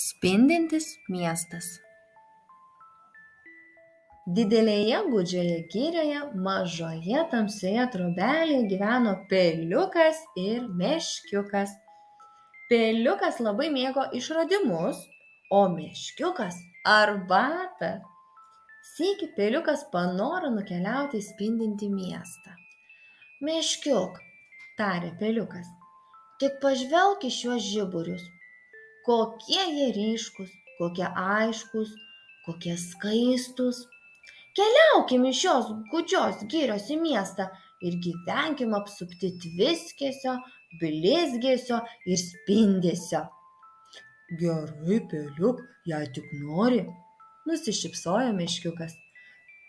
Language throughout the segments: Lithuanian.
Spindintis miestas. Didelėje gūdžioje girioje mažoje tamsioje trobelėje gyveno Peliukas ir Meškiukas. Peliukas labai mėgo išradimus, o Meškiukas arbatą. Sykį Peliukas panoro nukeliauti į spindintį miestą. Meškiuk, tarė Peliukas, tik pažvelk į šiuos žiburius. Kokie jie ryškūs, kokie aiškūs, kokie skaistus. Keliaukim iš šios gūdžios girios į miestą ir gyvenkim apsupti tviskesio, blizgesio ir spindesio. Gerai, Peliuk, jei tik nori, nusišypsojo Meškiukas.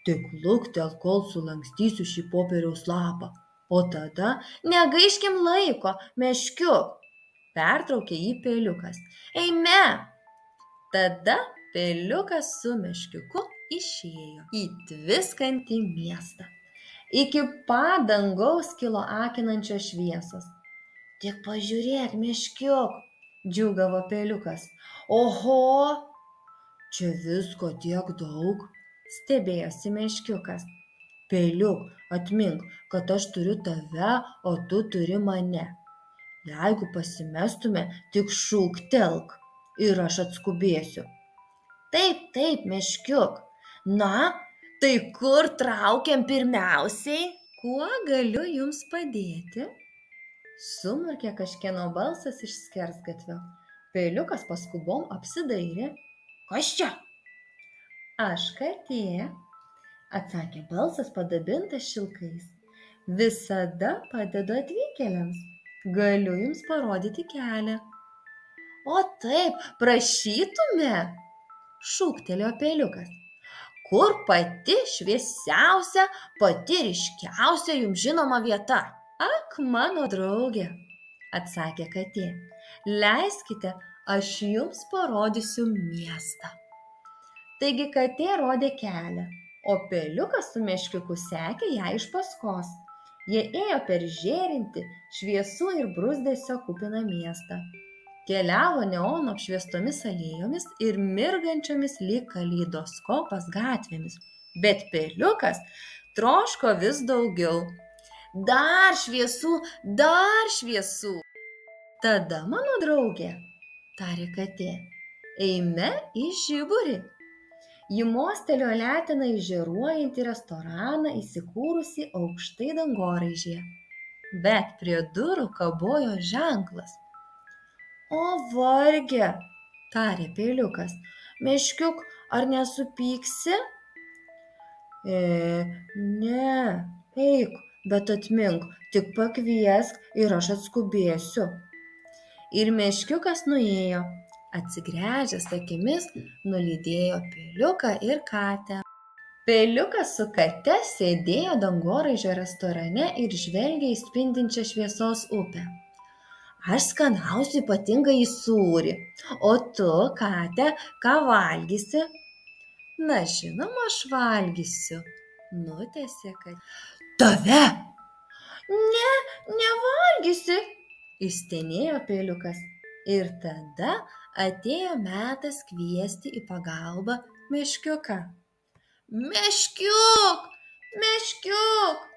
Tik luktelk, kol sulankstysiu šį popieriaus lapą, o tada negaiškim laiko, Meškiuk, pertraukė jį Peliukas. Eime! Tada Peliukas su Meškiuku išėjo į tviskantį miestą. Iki pat dangaus kilo akinančios šviesos. Tik pažiūrėk, Meškiuk, džiūgavo Peliukas. Oho, čia visko tiek daug, stebėjosi Meškiukas. Peliuk, atmink, kad aš turiu tave, o tu turi mane. Jeigu pasimestume, tik šūktelk ir aš atskubėsiu. Taip, Meškiuk. Na, tai kur traukiam pirmiausiai? Kuo galiu jums padėti? Sumurkė kažkieno balsas iš skersgatvio. Peliukas paskubom apsidairė. Kas čia? Aš katė, atsakė balsas padabintas šilkais. Visada padedu atvykėliams. Galiu jums parodyti kelią. O taip, prašytume, šūktelėjo Peliukas. Kur pati šviesiausia, pati ryškiausia jums žinoma vieta? Ak, mano draugė, atsakė katė. Leiskite, aš jums parodysiu miestą. Taigi katė rodė kelią, o Peliukas su Meškiuku sekė ją iš paskos. Jie ėjo per žėrintį, šviesų ir bruzdesio kupiną miestą. Keliavo neono apšviestomis alėjomis ir mirgančiomis lyg kaleidoskopas gatvėmis. Bet Peliukas troško vis daugiau. Dar šviesų, dar šviesų. Tada, mano draugė, tarė katė, eime į žiburį. Ji mostelėjo leteną į žėruojantį restoraną įsikūrusi aukštai dangoraižyje. Bet prie durų kabojo ženklas. O varge, tarė Peliukas, Meškiuk, ar nesupyksi? Ne, eik, bet atmink, tik pakviesk ir aš atskubėsiu. Ir Meškiukas nuėjo, atsigręžęs akimis, nulydėjo Peliuką ir katę. Peliukas su kate sėdėjo dangoraižio restorane ir žvelgė į spindinčią šviesos upę. Aš skanausiu ypatingąjį sūrį, o tu, kate, ką valgysi? Na, žinoma, aš valgysiu, nutęsė katė. Tave? Ne, nevalgysi, išstenėjo Peliukas. Ir tada atėjo metas kviesti į pagalbą Meškiuką. Meškiuk, Meškiuk!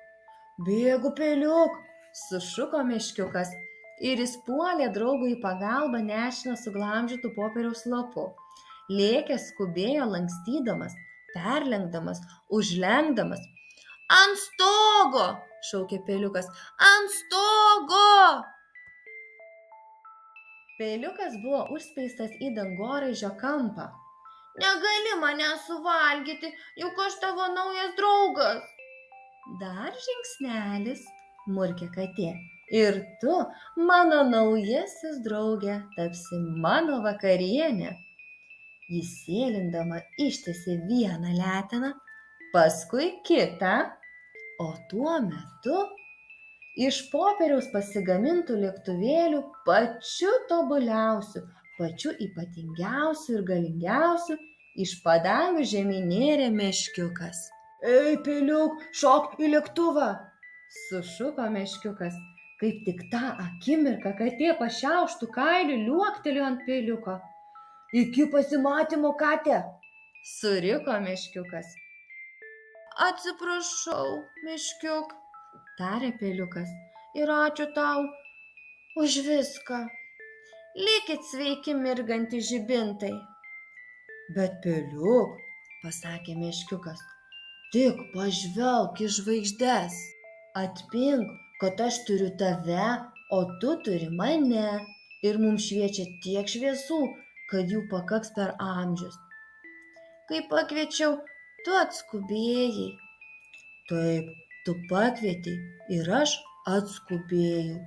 Bėgu, Peliuk, sušuko Meškiukas. Ir jis puolė draugui į pagalbą nešiną suglamžytų popieriaus lapu. Lėkęs skubėjo lankstydamas, perlenkdamas, užlenkdamas. Ant stogo, šaukė Peliukas, ant stogo! Peliukas buvo užspeistas į dangoraižio kampą. Negali mane suvalgyti, juk aš tavo naujas draugas. Dar žingsnelis, murkė katė. Ir tu, mano naujasis draugė, tapsi mano vakarienė. Jis sėlindama ištiesė vieną leteną, paskui kitą, o tuo metu iš popieriaus pasigamintų lėktuvėlių pačiu tobuliausiu, pačiu ypatingiausiu ir galingiausiu iš padangių žemyn nėrė Meškiukas. Ei, Peliuk, šok į lėktuvą, sušuko Meškiukas. Kaip tik tą akimirką katė pašiauštų kailiu liuoktelėjo ant Peliuko. Iki pasimatymo, Kate. Suriko Meškiukas. Atsiprašau, Meškiuk, tarė Peliukas. Ir ačiū tau už viską. Likit sveiki, mirgantys žibintai. Bet Peliuk, pasakė Meškiukas, tik pažvelk į žvaigždes. Atmink, kad aš turiu tave, o tu turi mane. Ir mums šviečia tiek šviesų, kad jų pakaks per amžius. Kai pakviečiau, tu atskubėjai. Taip, tu pakvietei ir aš atskubėjau.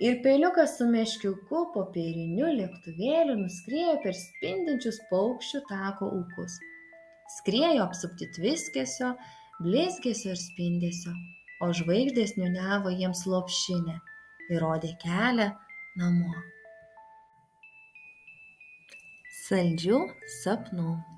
Ir Peliukas su Meškiuku popieriniu lėktuvėliu nuskriejo per spindinčius paukščių tako ūkus. Skriejo apsupti tviskesio, blizgesio ir spindesio, o žvaigždės niūniavo jiems lopšinę ir rodė kelią namo. Saldžių sapnų.